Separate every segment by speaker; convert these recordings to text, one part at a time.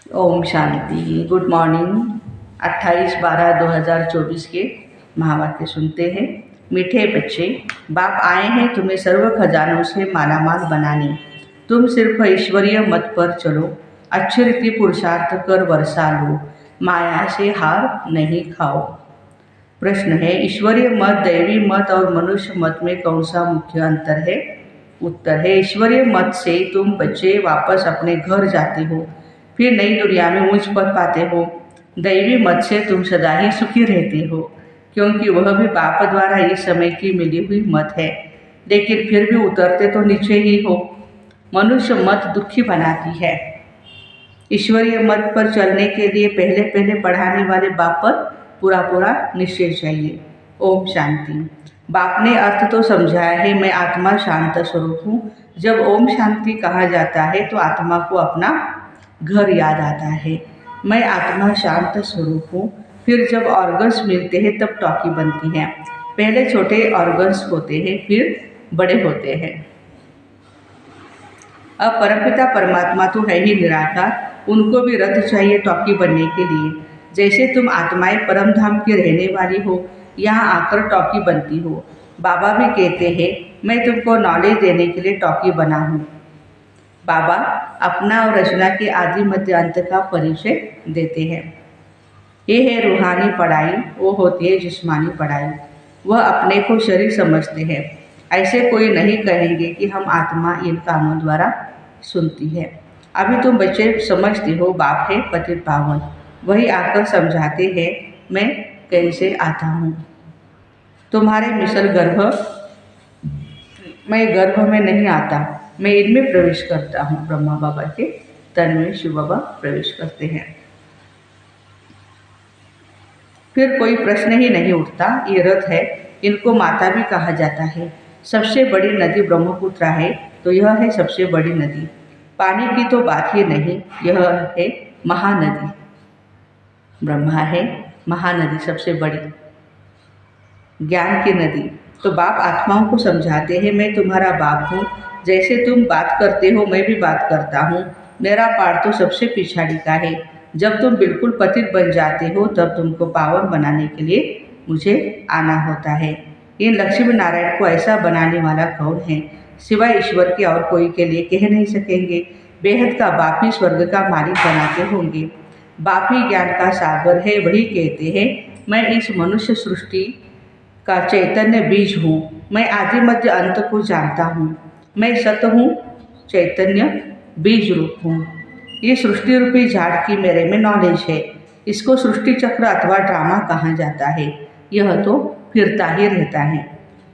Speaker 1: Om Shanti. Good morning. 28/12/2024 के महावाक्य सुनते हैं। मीठे बच्चे, बाप आए हैं तुम्हें सर्व खजानों से मालामाल बनाने। तुम सिर्फ ईश्वरीय मत पर चलो, अच्छी रीति पुरुषार्थ कर वर्षा लो, माया से हार नहीं खाओ। प्रश्न है, ईश्वरीय मत, दैवी मत और मनुष्य मत में कौन सा मुख्य अंतर है? उत्तर है, ईश्वरीय मत से तुम बच्चे वापस अपने घर जाते हो, फिर नई दुनिया में ऊंच पद पाते हो। दैवी मत से तुम सदा ही सुखी रहते हो, क्योंकि वह भी बाप द्वारा इस समय की मिली हुई मत है, लेकिन फिर भी उतरते तो नीचे ही हो। मनुष्य मत दुखी बनाती है। ईश्वरीय मत पर चलने के लिए पहले पहले पढ़ाने वाले बाप पर पूरा पूरा निश्चय चाहिए। ओम शांति। बाप ने अर्थ तो समझाया है, मैं आत्मा शांत स्वरूप हूँ। जब ओम शांति कहा जाता है तो आत्मा को अपना घर याद आता है। मैं आत्मा शांत स्वरूप हूँ। फिर जब ऑर्गन्स मिलते हैं तब टॉकी बनती है। पहले छोटे ऑर्गन्स होते हैं, फिर बड़े होते हैं। अब परमपिता परमात्मा तो है ही निराकार, उनको भी रथ चाहिए टॉकी बनने के लिए। जैसे तुम आत्माएं परम धाम की रहने वाली हो, यहाँ आकर टॉकी बनती हो। बाबा भी कहते हैं, मैं तुमको नॉलेज देने के लिए टॉकी बना हूँ। बाबा अपना और रचना के आदि मध्य अंत का परिचय देते हैं। ये है रूहानी पढ़ाई, वो होती है जिस्मानी पढ़ाई। वह अपने को शरीर समझते हैं। ऐसे कोई नहीं कहेंगे कि हम आत्मा इन कानों द्वारा सुनती है। अभी तुम बच्चे समझते हो बाप है पतित पावन, वही आकर समझाते हैं मैं कैसे आता हूँ। तुम्हारे मिसल गर्भ, मैं गर्भ में नहीं आता, मैं इनमें प्रवेश करता हूँ। ब्रह्मा बाबा के तन में शिव बाबा प्रवेश करते हैं। फिर कोई प्रश्न ही नहीं उठता। ये रथ है, इनको माता भी कहा जाता है। सबसे बड़ी नदी ब्रह्मपुत्र है, तो यह है सबसे बड़ी नदी। पानी की तो बात ही नहीं, यह है महानदी। ब्रह्मा है महानदी, सबसे बड़ी ज्ञान की नदी। तो बाप आत्माओं को समझाते हैं, मैं तुम्हारा बाप हूँ। जैसे तुम बात करते हो मैं भी बात करता हूँ। मेरा पार तो सबसे पिछाड़ी का है। जब तुम बिल्कुल पतित बन जाते हो तब तुमको पावन बनाने के लिए मुझे आना होता है। इन लक्ष्मी नारायण को ऐसा बनाने वाला कौन है? सिवाय ईश्वर के और कोई के लिए कह नहीं सकेंगे। बेहद का बाप ही स्वर्ग का मालिक बनाते होंगे। बाप ही ज्ञान का सागर है। वही कहते हैं, मैं इस मनुष्य सृष्टि का चैतन्य बीज हूँ। मैं आदि मध्य अंत को जानता हूँ। मैं सत हूँ, चैतन्य बीज रूप हूँ। ये सृष्टि रूपी झाड़ की मेरे में नॉलेज है। इसको सृष्टि चक्र अथवा ड्रामा कहा जाता है। यह तो फिरता ही रहता है।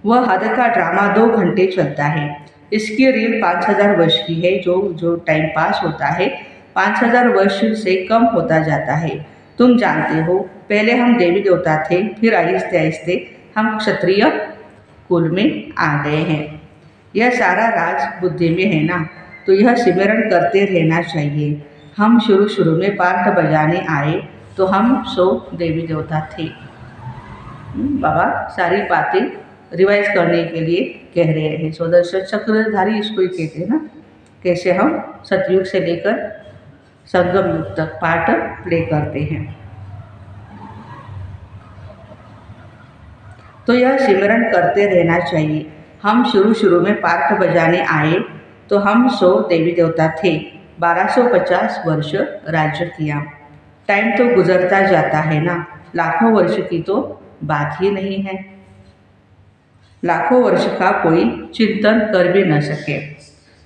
Speaker 1: वह हद का ड्रामा 2 घंटे चलता है। इसकी रील 5000 वर्ष की है। जो टाइम पास होता है 5000 वर्ष से कम होता जाता है। तुम जानते हो, पहले हम देवी देवता थे, फिर आहिस्ते आहिस्ते हम क्षत्रिय कुल में आ गए हैं। यह सारा राज बुद्धि में है ना, तो यह सिमरण करते रहना चाहिए। हम शुरू में पार्ट बजाने आए तो हम 100 देवी देवता थे। बाबा सारी बातें रिवाइज करने के लिए कह रहे हैं। सुदर्शन चक्रधारी इसको ही कहते हैं ना, कैसे हम सतयुग से लेकर संगम युग तक पार्ट प्ले करते हैं। तो यह सिमरण करते रहना चाहिए। हम शुरू में पार्ट बजाने आए तो हम 100 देवी देवता थे। 1250 वर्ष राज्य किया। टाइम तो गुजरता जाता है ना, लाखों वर्ष की तो बात ही नहीं है। लाखों वर्ष का कोई चिंतन कर भी न सके।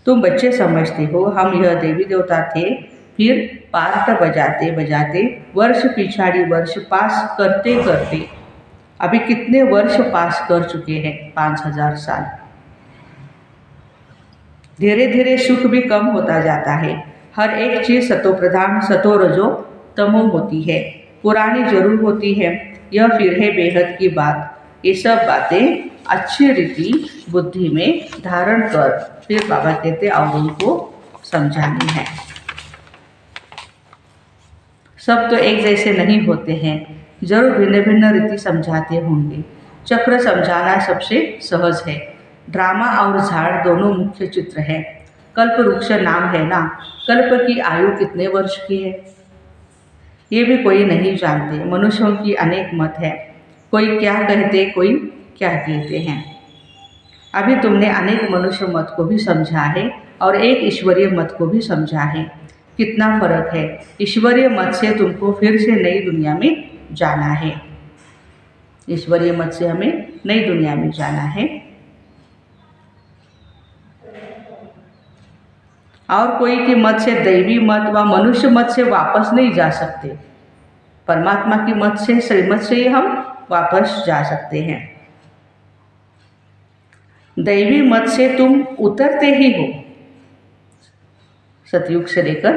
Speaker 1: तुम बच्चे समझते हो, हम यह देवी देवता थे, फिर पार्ट बजाते बजाते वर्ष पिछाड़ी वर्ष पास करते करते अभी कितने वर्ष पास कर चुके हैं? 5000 साल। धीरे धीरे सुख भी कम होता जाता है। हर एक चीज़ सतो प्रधान सतो रजो तमो होती है। पुरानी जरूर होती है। यह फिर है बेहद की बात। ये सब बातें अच्छी रीति बुद्धि में धारण कर, फिर बाबा कहते और उनको समझानी है। सब तो एक जैसे नहीं होते हैं, जरूर भिन्न भिन्न रीति समझाते होंगे। चक्र समझाना सबसे सहज है। ड्रामा और झाड़ दोनों मुख्य चित्र है। कल्प वृक्ष नाम है ना, कल्प की आयु कितने वर्ष की है ये भी कोई नहीं जानते। मनुष्यों की अनेक मत है, कोई क्या कहते कोई क्या कहते हैं। अभी तुमने अनेक मनुष्य मत को भी समझा है और एक ईश्वरीय मत को भी समझा है। कितना फर्क है। ईश्वरीय मत से तुमको फिर से नई दुनिया में जाना है। ईश्वरीय मत से हमें नई दुनिया में जाना है। और कोई के मत से, दैवी मत व मनुष्य मत से वापस नहीं जा सकते। परमात्मा की मत से, श्रीमत से ही हम वापस जा सकते हैं। दैवी मत से तुम उतरते ही हो, सतयुग से लेकर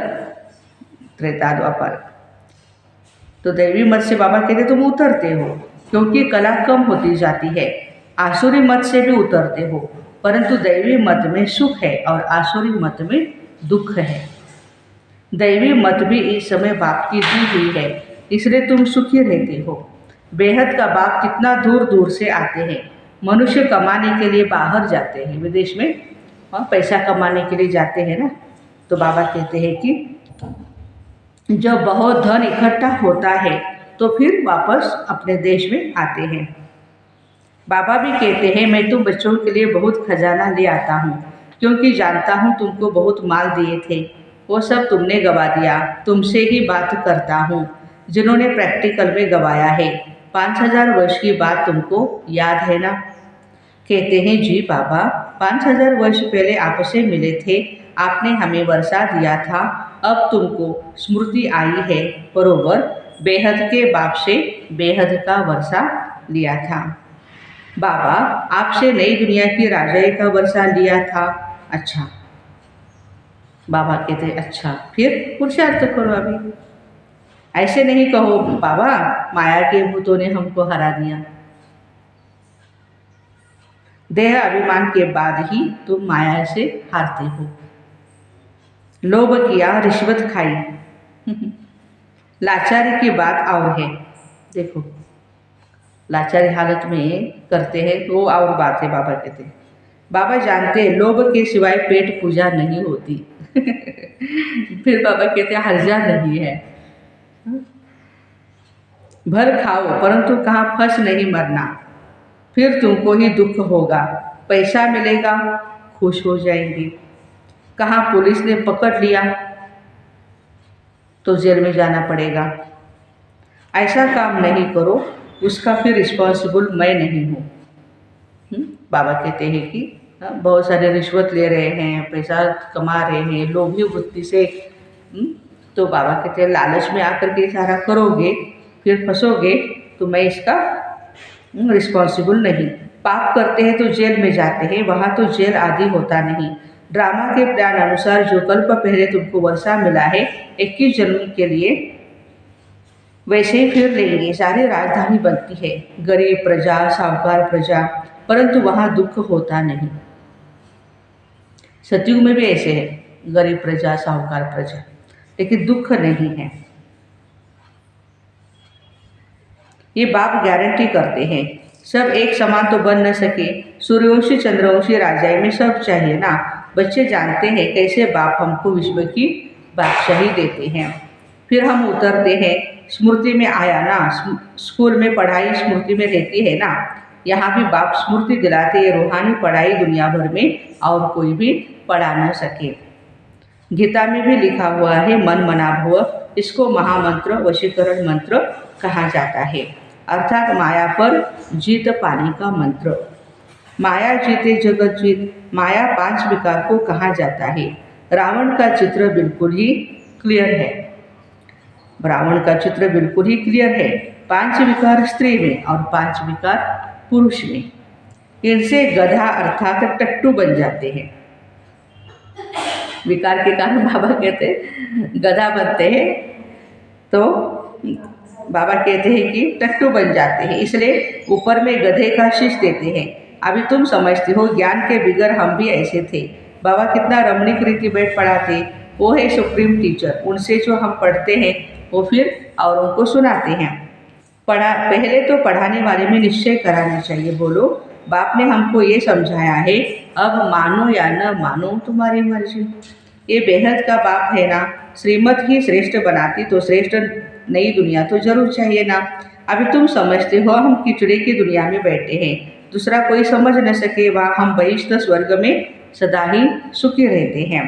Speaker 1: त्रेता द्वापर। तो दैवी मत से बाबा कहते तुम उतरते हो, क्योंकि कला कम होती जाती है। आसुरी मत से भी उतरते हो, परंतु दैवी मत में सुख है और आसुरी मत में दुख है। दैवी मत भी इस समय बाप की दी हुई है, इसलिए तुम सुखी रहते हो। बेहद का बाप कितना दूर दूर से आते हैं। मनुष्य कमाने के लिए बाहर जाते हैं, विदेश में पैसा कमाने के लिए जाते हैं ना। तो बाबा कहते हैं कि जब बहुत धन इकट्ठा होता है तो फिर वापस अपने देश में आते हैं। बाबा भी कहते हैं मैं तुम बच्चों के लिए बहुत खजाना ले आता हूँ, क्योंकि जानता हूँ तुमको बहुत माल दिए थे, वो सब तुमने गवा दिया। तुमसे ही बात करता हूँ जिन्होंने प्रैक्टिकल में गवाया है। 5000 वर्ष की बात तुमको याद है ना। कहते हैं जी बाबा, 5000 वर्ष पहले आपसे मिले थे, आपने हमें वर्षा दिया था। अब तुमको स्मृति आई है, बरोबर। बेहद के बाप से बेहद का वर्षा लिया था। बाबा आपसे नई दुनिया की राजाई का वर्षा लिया था। अच्छा, बाबा कहते अच्छा, फिर पुरुषार्थ करो। अभी ऐसे नहीं कहो बाबा माया के भूतों ने हमको हरा दिया। देह अभिमान के बाद ही तुम माया से हारते हो। लोभ किया, रिश्वत खाई। लाचारी की बात और है। देखो लाचारी हालत में करते हैं तो और बात है। बाबा कहते हैं, बाबा जानते हैं लोभ के सिवाय पेट पूजा नहीं होती। फिर बाबा कहते हैं हर्जा नहीं है। भर खाओ परंतु कहाँ फंस नहीं मरना, फिर तुमको ही दुख होगा। पैसा मिलेगा, खुश हो जाएंगे। कहाँ पुलिस ने पकड़ लिया तो जेल में जाना पड़ेगा। ऐसा काम नहीं करो, उसका फिर रिस्पॉन्सिबल मैं नहीं हूँ। बाबा कहते हैं कि बहुत सारे रिश्वत ले रहे हैं, पैसा कमा रहे हैं लोभी वृत्ति से। तो बाबा कहते हैं लालच में आकर के सारा करोगे, फिर फंसोगे तो मैं इसका रिस्पॉन्सिबल नहीं। पाप करते हैं तो जेल में जाते हैं, वहाँ तो जेल आदि होता नहीं। ड्रामा के प्लान अनुसार जो कल्प पहले तुमको वर्षा मिला है 21 जन्म के लिए, वैसे ही फिर लेंगे। सारी राजधानी बनती है, गरीब प्रजा, साहूकार प्रजा, परंतु वहाँ दुख होता नहीं। सतयुग में भी ऐसे है, गरीब प्रजा, साहूकार प्रजा, लेकिन दुख नहीं है। ये बाप गारंटी करते हैं। सब एक समान तो बन न सके, सूर्यवंशी चंद्रवंशी राजाई में सब चाहिए ना। बच्चे जानते हैं कैसे बाप हमको विश्व की बादशाही देते हैं। फिर हम उतरते हैं। स्मृति में आया ना, स्कूल में पढ़ाई स्मृति में रहती है ना, यहाँ भी बाप स्मृति दिलाते हैं। रूहानी पढ़ाई दुनिया भर में और कोई भी पढ़ा न सके। गीता में भी लिखा हुआ है मन मना भव, इसको महामंत्र वशीकरण मंत्र कहा जाता है, अर्थात माया पर जीत पाने का मंत्र। माया जीते जगत जीत, माया 5 विकार को कहा जाता है। रावण का चित्र बिल्कुल ही क्लियर है। रावण का चित्र बिल्कुल ही क्लियर है। 5 विकार स्त्री में और 5 विकार पुरुष में। इनसे गधा अर्थात टट्टू बन जाते हैं। विकार के कारण बाबा कहते हैं गधा बनते हैं, तो बाबा कहते हैं कि टट्टू बन जाते हैं, इसलिए ऊपर में गधे का शीश देते हैं। अभी तुम समझते हो ज्ञान के बिगर हम भी ऐसे थे। बाबा कितना रमणीक रीति बैठ पढ़ाते, वो है सुप्रीम टीचर। उनसे जो हम पढ़ते हैं वो फिर और उनको सुनाते हैं। पढ़ा पहले तो पढ़ाने वाले में निश्चय कराना चाहिए। बोलो बाप ने हमको ये समझाया है, अब मानो या न मानो तुम्हारी मर्जी। ये बेहद का बाप है ना, श्रीमत ही श्रेष्ठ बनाती तो श्रेष्ठ नई दुनिया तो जरूर चाहिए ना। अभी तुम समझते हो हम कीचड़े की दुनिया में बैठे हैं, दूसरा कोई समझ न सके वहाँ हम बहिष्ठ स्वर्ग में सदा ही सुखी रहते हैं।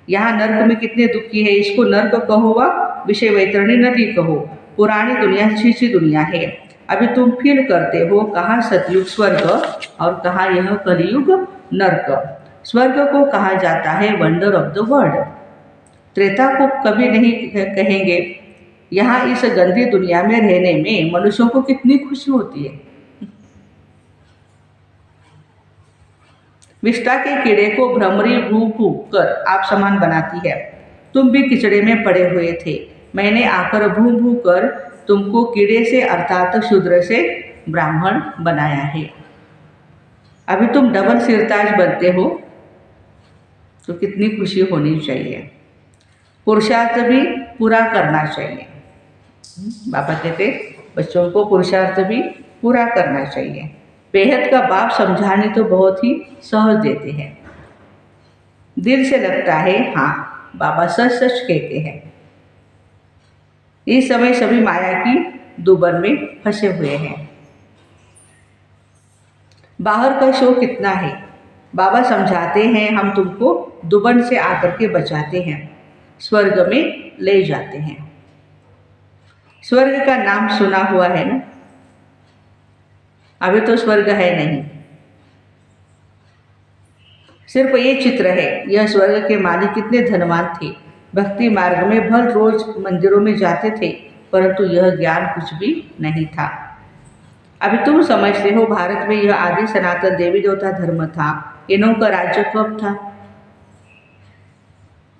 Speaker 1: यहाँ नर्क में कितने दुखी है, इसको नर्क कहो व विषय वैतरणी नदी कहो, पुरानी दुनिया अच्छी दुनिया है। अभी तुम फील करते हो कहाँ सतयुग स्वर्ग और कहाँ यह कलयुग नर्क। स्वर्ग को कहा जाता है wonder of the world, Treta को कभी नहीं कहेंगे। यहाँ इस गंदी दुनिया में रहने में मनुष्यों को कितनी खुशी होती है। विष्ठा के कीड़े को भ्रमरी भू भू कर आप समान बनाती है। तुम भी किचड़े में पड़े हुए थे, मैंने आकर भू भू कर तुमको कीड़े से अर्थात शूद्र से ब्राह्मण बनाया है। अभी तुम डबल सिरताज बनते हो तो कितनी खुशी होनी चाहिए। पुरुषार्थ भी पूरा करना चाहिए। बाबा कहते बच्चों को पुरुषार्थ भी पूरा करना चाहिए। बेहद का बाप समझाने तो बहुत ही सहज देते हैं, दिल से लगता है हाँ बाबा सच सच कहते हैं। इस समय सभी माया की दुबन में फंसे हुए हैं। बाहर का शो कितना है, बाबा समझाते हैं हम तुमको दुबन से आकर के बचाते हैं, स्वर्ग में ले जाते हैं। स्वर्ग का नाम सुना हुआ है ना, अभी तो स्वर्ग है नहीं, सिर्फ ये चित्र है। यह स्वर्ग के मालिक कितने धनवान थे, भक्ति मार्ग में भर रोज मंदिरों में जाते थे, परंतु यह ज्ञान कुछ भी नहीं था। अभी तुम समझते हो भारत में यह आदि सनातन देवी देवता धर्म था, इनों का राज्य कब था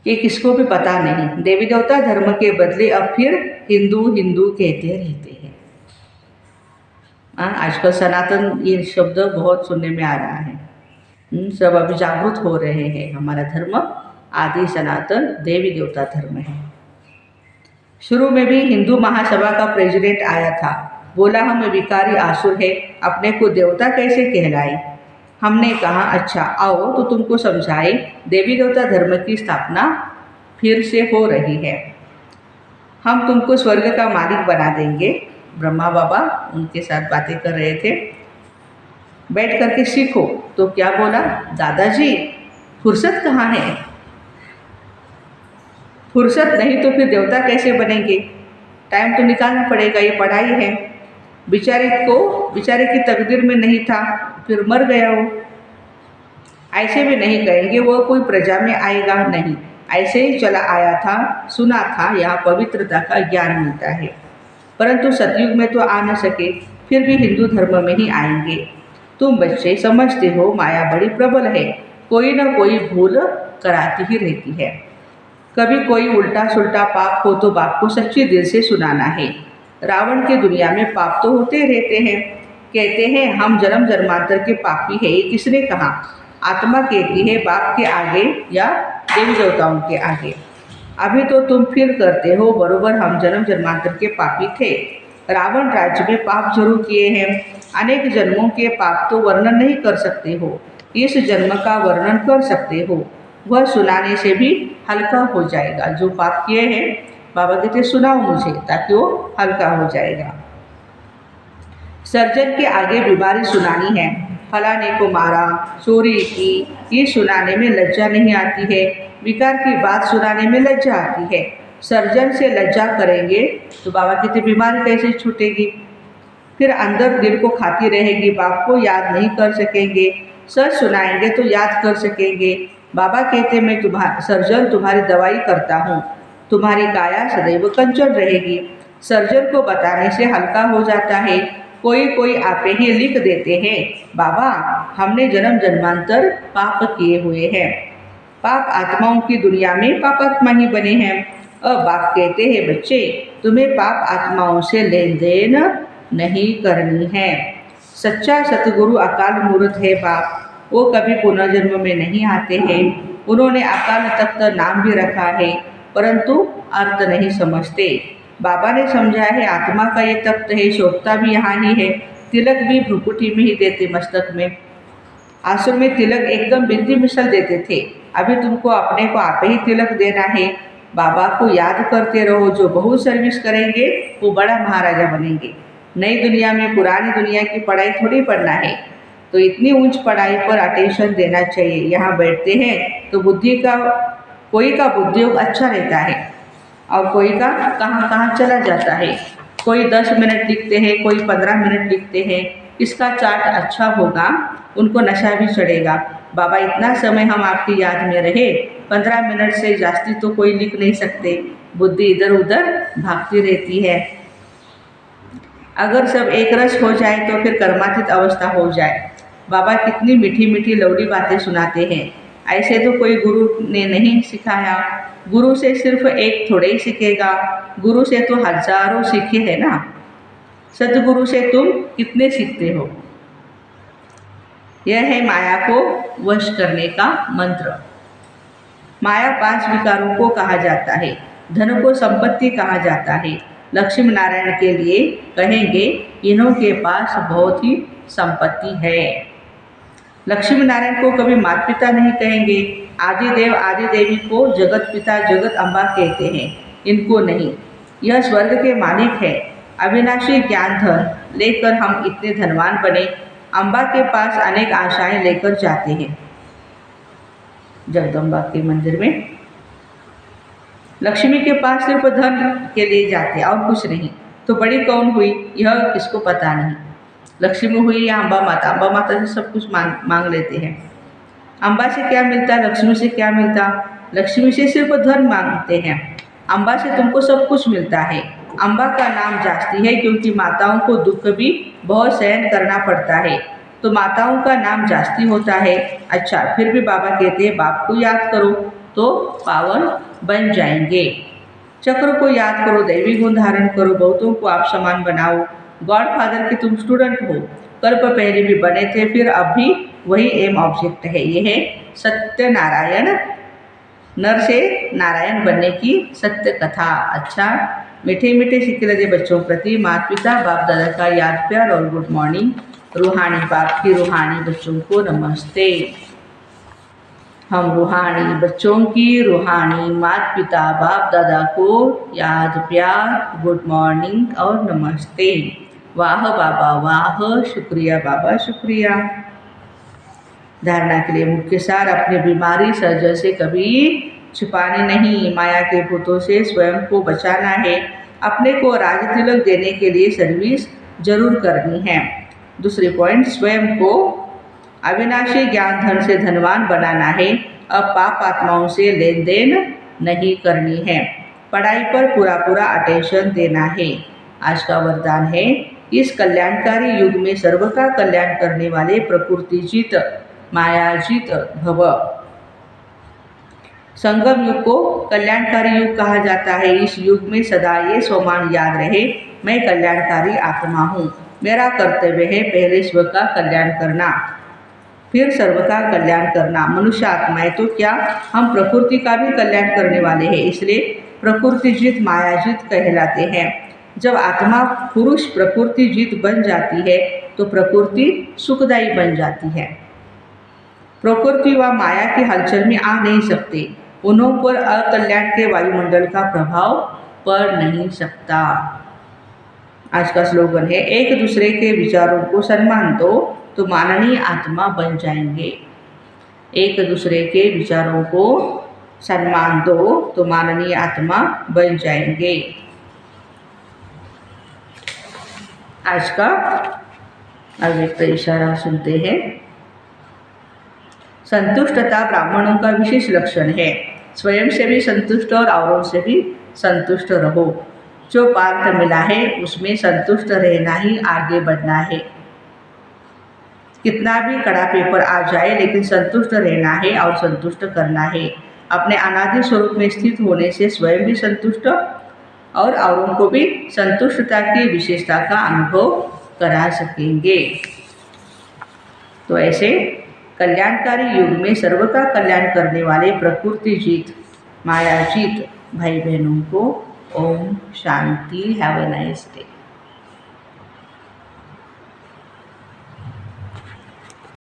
Speaker 1: ये किसको भी पता नहीं। देवी देवता धर्म के बदले अब फिर हिंदू हिंदू कहते रहते हैं। आजकल सनातन ये शब्द बहुत सुनने में आ रहा है। सब अभी जागरूक हो रहे हैं। हमारा धर्म आदि सनातन देवी देवता धर्म है। शुरू में भी हिंदू महासभा का प्रेसिडेंट आया था, बोला हम विकारी आसुर है, अपने को देवता कैसे कहलाए। हमने कहा अच्छा आओ तो तुमको समझाए, देवी देवता धर्म की स्थापना फिर से हो रही है, हम तुमको स्वर्ग का मालिक बना देंगे। ब्रह्मा बाबा उनके साथ बातें कर रहे थे, बैठ करके सीखो। तो क्या बोला, दादाजी फुर्सत कहाँ है, फुर्सत नहीं तो फिर देवता कैसे बनेंगे, टाइम तो निकालना पड़ेगा, ये पढ़ाई है। बेचारे की तकदीर में नहीं था, फिर मर गया वो। ऐसे भी नहीं कहेंगे वो कोई प्रजा में आएगा, नहीं, ऐसे ही चला आया था, सुना था यहाँ पवित्रता का ज्ञान मिलता है, परंतु सतयुग में तो आ न सके, फिर भी हिंदू धर्म में ही आएंगे। तुम बच्चे समझते हो माया बड़ी प्रबल है, कोई न कोई भूल कराती ही रहती है। कभी कोई उल्टा सुल्टा पाप हो तो बाप को सच्चे दिल से सुनाना है। रावण की दुनिया में पाप तो होते रहते हैं, कहते हैं हम जन्म जन्मांतर के पापी है, ये किसने कहा। आत्मा कहती है बाप के आगे या देवी देवताओं के आगे। अभी तो तुम फील करते हो बरोबर हम जन्म जन्मांतर के पापी थे। रावण राज्य में पाप जरूर किए हैं, अनेक जन्मों के पाप तो वर्णन नहीं कर सकते हो, इस जन्म का वर्णन कर सकते हो, वह सुनाने से भी हल्का हो जाएगा। जो पाप किए हैं बाबा कहते सुनाओ मुझे, ताकि वो हल्का हो जाएगा। सर्जन के आगे बीमारी सुनानी है, फलाने को मारा, चोरी की, ये सुनाने में लज्जा नहीं आती है। विकार की बात सुनाने में लज्जा आती है। सर्जन से लज्जा करेंगे तो बाबा कहते बीमारी कैसे छूटेगी, फिर अंदर दिल को खाती रहेगी, बाप को याद नहीं कर सकेंगे। सच सुनाएंगे तो याद कर सकेंगे। बाबा कहते मैं सर्जन तुम्हारी दवाई करता हूँ, तुम्हारी काया सदैव कंचन रहेगी। सर्जन को बताने से हल्का हो जाता है। कोई आपे ही लिख देते हैं बाबा हमने जन्म जन्मांतर पाप किए हुए हैं, पाप आत्माओं की दुनिया में पापात्मा ही बने हैं। अब बाप कहते हैं बच्चे तुम्हें पाप आत्माओं से लेन देन नहीं करनी है। सच्चा सतगुरु अकाल मूर्त है बाप, वो कभी पुनर्जन्म में नहीं आते हैं। उन्होंने अकाल तख्त नाम भी रखा है, परंतु अर्थ नहीं समझते। बाबा ने समझा है आत्मा का ये तख्त है, शोभता भी यहाँ ही है, तिलक भी भ्रुकुटी में ही देते मस्तक में। आश्रम में तिलक एकदम बिंदी मिसल देते थे। अभी तुमको अपने को आप ही तिलक देना है। बाबा को याद करते रहो, जो बहुत सर्विस करेंगे वो बड़ा महाराजा बनेंगे। नई दुनिया में पुरानी दुनिया की पढ़ाई थोड़ी पढ़ना है, तो इतनी ऊंच पढ़ाई पर अटेंशन देना चाहिए। यहाँ बैठते हैं तो कोई का बुद्धि अच्छा रहता है और कोई का कहाँ कहाँ चला जाता है। कोई 10 मिनट लिखते हैं, कोई 15 मिनट लिखते हैं। इसका चार्ट अच्छा होगा, उनको नशा भी चढ़ेगा। बाबा इतना समय हम आपकी याद में रहे, 15 मिनट से जास्ती तो कोई लिख नहीं सकते। बुद्धि इधर उधर भागती रहती है। अगर सब एक रस हो जाए तो फिर कर्मातीत अवस्था हो जाए। बाबा कितनी मीठी मीठी लौली बातें सुनाते हैं। ऐसे तो कोई गुरु ने नहीं सिखाया। गुरु से सिर्फ एक थोड़े ही सीखेगा, गुरु से तो हजारों सीखे हैं ना। सदगुरु से तुम कितने सीखते हो। यह है माया को वश करने का मंत्र। माया 5 विकारों को कहा जाता है। धन को संपत्ति कहा जाता है। लक्ष्मी नारायण के लिए कहेंगे इन्हों के पास बहुत ही संपत्ति है। लक्ष्मी नारायण को कभी माता पिता नहीं कहेंगे। आदिदेव आदि देवी को जगत पिता जगत अम्बा कहते हैं, इनको नहीं। यह स्वर्ग के मालिक है। अविनाशी ज्ञान धन लेकर हम इतने धनवान बने। अम्बा के पास अनेक आशाएं लेकर जाते हैं जगदम्बा के मंदिर में। लक्ष्मी के पास सिर्फ धन के लिए जाते और कुछ नहीं। तो बड़ी कौन हुई यह किसको पता नहीं। लक्ष्मी हुई या अम्बा माता। अम्बा माता से सब कुछ मांग लेते हैं। अम्बा से क्या मिलता, लक्ष्मी से क्या मिलता। लक्ष्मी से सिर्फ धन मांगते हैं, अम्बा से तुमको सब कुछ मिलता है। अम्बा का नाम जास्ती है क्योंकि माताओं को दुख भी बहुत सहन करना पड़ता है, तो माताओं का नाम जास्ती होता है। अच्छा, फिर भी बाबा कहते हैं बाप को याद करो तो पावन बन जाएंगे। चक्र को याद करो, दैवी गुण धारण करो, बहुतों को आप समान बनाओ। गॉड फादर के तुम स्टूडेंट हो, कल्प पहले भी बने थे, फिर अब भी वही एम ऑब्जेक्ट है। यह है सत्य नारायण, नर से नारायण बनने की सत्य कथा। अच्छा, मीठे मीठे सिक्के लगे बच्चों प्रति माता पिता बाप दादा का याद प्यार और गुड मॉर्निंग। रूहानी बाप की रूहानी बच्चों को नमस्ते। हम रूहानी बच्चों की रूहानी माता पिता बाप दादा को याद प्यार गुड मॉर्निंग और नमस्ते। वाह बाबा वाह, शुक्रिया बाबा शुक्रिया। धारणा के लिए मुख्य सार, अपनी बीमारी सर्जन से कभी छिपानी नहीं। माया के भूतों से स्वयं को बचाना है। अपने को राज तिलक देने के लिए सर्विस जरूर करनी है। दूसरी पॉइंट, स्वयं को अविनाशी ज्ञान धन से धनवान बनाना है। अब पाप आत्माओं से लेन देन नहीं करनी है। पढ़ाई पर पूरा अटेंशन देना है। आज का वरदान है, इस कल्याणकारी युग में सर्व का कल्याण करने वाले प्रकृति जीत मायाजीत भव। संगम युग को कल्याणकारी युग कहा जाता है। इस युग में सदा ये स्वमान याद रहे, मैं कल्याणकारी आत्मा हूँ। मेरा कर्तव्य है पहले स्व का कल्याण करना, फिर सर्व का कल्याण करना। मनुष्य आत्माएं तो क्या, हम प्रकृति का भी कल्याण करने वाले हैं, इसलिए प्रकृति जीत मायाजीत कहलाते हैं। जब आत्मा पुरुष प्रकृति जीत बन जाती है तो प्रकृति सुखदायी बन जाती है। प्रकृति व माया की हलचल में आ नहीं सकते, उन्हों पर अकल्याण के वायुमंडल का प्रभाव पड़ नहीं सकता। आज का स्लोगन है, एक दूसरे के विचारों को सम्मान दो तो माननीय आत्मा बन जाएंगे। एक दूसरे के विचारों को सम्मान दो तो माननीय आत्मा बन जाएंगे। आज का अव्यक्त इशारा सुनते हैं। संतुष्टता ब्राह्मणों का विशेष लक्षण है। स्वयं से भी संतुष्ट और औरों से भी संतुष्ट रहो। जो पार्थ मिला है उसमें संतुष्ट रहना ही आगे बढ़ना है। कितना भी कड़ा पेपर आ जाए लेकिन संतुष्ट रहना है और संतुष्ट करना है। अपने अनादि स्वरूप में स्थित होने से स्वयं भी संतुष्ट और औरों को भी संतुष्टता की विशेषता का अनुभव करा सकेंगे। तो ऐसे कल्याणकारी युग में सर्व का कल्याण करने वाले प्रकृति जीत माया जीत भाई बहनों को ओम शांति। Have a nice day.